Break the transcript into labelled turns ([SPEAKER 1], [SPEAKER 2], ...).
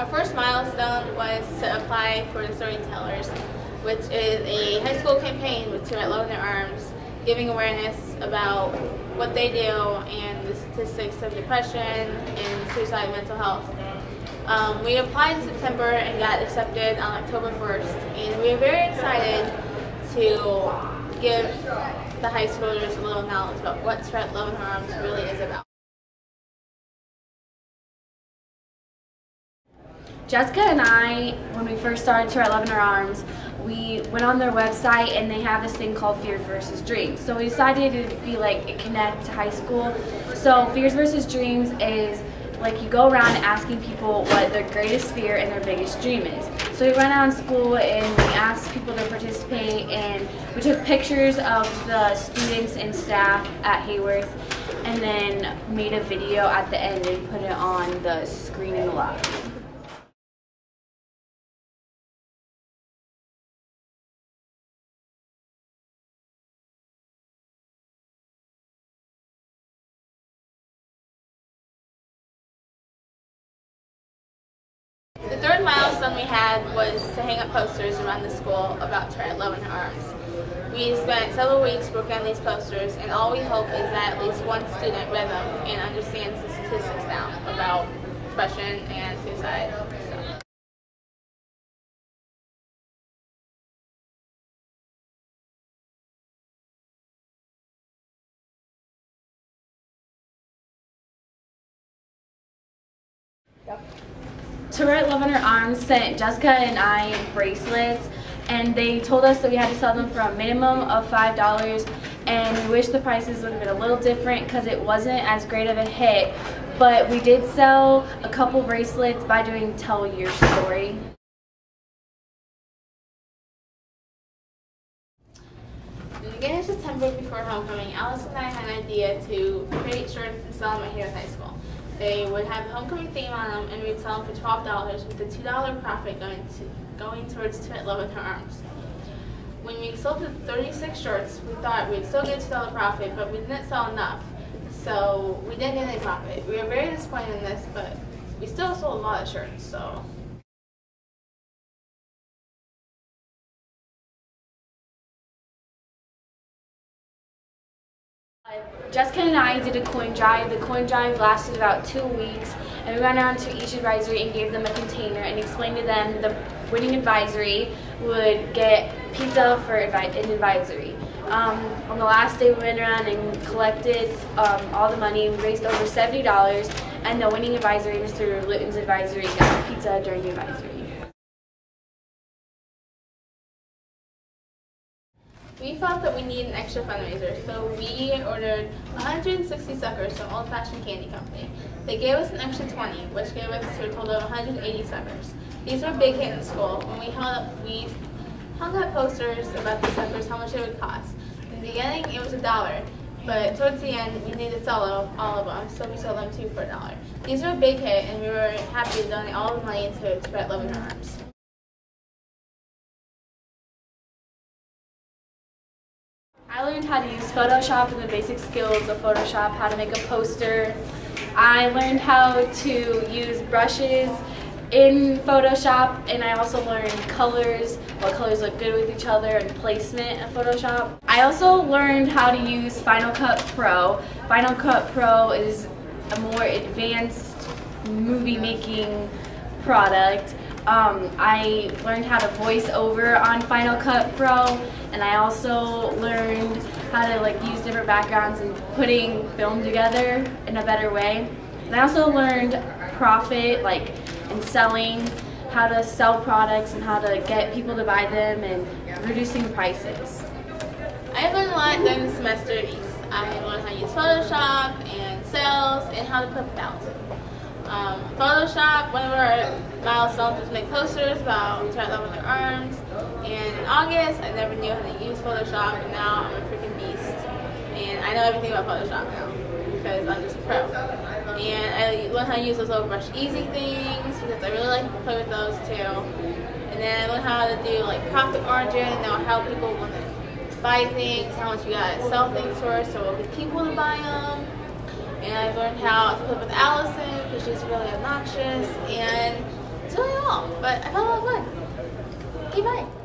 [SPEAKER 1] Our first milestone was to apply for the Storytellers, which is a high school campaign with TWLOHA in their arms, giving awareness about what they do and the statistics of depression and suicide and mental health. We applied in September and got accepted on October 1st, and we are very excited to give the high schoolers a little knowledge about what TWLOHA in Her Arms really is about.
[SPEAKER 2] Jessica and I, when we first started TWLOHA in Her Arms, we went on their website and they have this thing called Fears versus Dreams. So we decided to be like a connect to high school. So Fears versus Dreams is like you go around asking people what their greatest fear and their biggest dream is. So we went around school and we asked people to participate, and we took pictures of the students and staff at Hayworth and then made a video at the end and put it on the screen in the lobby.
[SPEAKER 1] The third milestone we had was to hang up posters around the school about TWLOHA in Her Arms. We spent several weeks working on these posters, and all we hope is that at least one student read them and understands the statistics now about depression and suicide.
[SPEAKER 2] TWLOHA in Her Arms sent Jessica and I bracelets, and they told us that we had to sell them for a minimum of $5, and we wish the prices would have been a little different because it wasn't as great of a hit, but we did sell a couple bracelets by doing Tell Your Story.
[SPEAKER 1] In the beginning of September, before homecoming, Allyson and I had an idea to create shirts and sell them at Hayworth High School. They would have the homecoming theme on them, and we'd sell them for $12 with a $2 profit going towards TWLOHA in Her Arms. When we sold the 36 shirts, we thought we'd still get a $2 profit, but we didn't sell enough, so we didn't get any profit. We were very disappointed in this, but we still sold a lot of shirts, so.
[SPEAKER 2] Jessica and I did a coin drive. The coin drive lasted about 2 weeks, and we went around to each advisory and gave them a container and explained to them the winning advisory would get pizza for an advisory. On the last day, we went around and collected all the money. We raised over $70, and the winning advisory, Mr. Litton's advisory, got pizza during the advisory.
[SPEAKER 1] We felt that we needed an extra fundraiser, so we ordered 160 suckers from Old Fashioned Candy Company. They gave us an extra 20, which gave us a total of 180 suckers. These were a big hit in school. When we hung up posters about the suckers, how much it would cost. In the beginning, it was $1, but towards the end, we needed to sell all of them, so we sold them 2 for $1. These were a big hit, and we were happy to donate all the money to TWLOHA in Her Arms.
[SPEAKER 2] I learned how to use Photoshop and the basic skills of Photoshop, how to make a poster. I learned how to use brushes in Photoshop, and I also learned colors, what colors look good with each other, and placement in Photoshop. I also learned how to use Final Cut Pro. Final Cut Pro is a more advanced movie making product. I learned how to voice over on Final Cut Pro, and I also learned how to use different backgrounds and putting film together in a better way. And I also learned profit, and selling, how to sell products and how to get people to buy them and reducing prices.
[SPEAKER 1] I learned a lot during the semester at East. I learned how to use Photoshop and sales and how to put balance. Photoshop, one of our milestones was make posters about TWLOHA in Her Arms, and in August I never knew how to use Photoshop, and now I'm a freaking beast, and I know everything about Photoshop now because I'm just a pro. And I learned how to use those little brush easy things because I really like to play with those too. And then I learned how to do profit margin, how people want to buy things, how much you gotta sell things for, so we'll get people to buy them. And I learned how to put with Allyson because she's really obnoxious, and it's small, but I found a lot of fun. Okay, bye.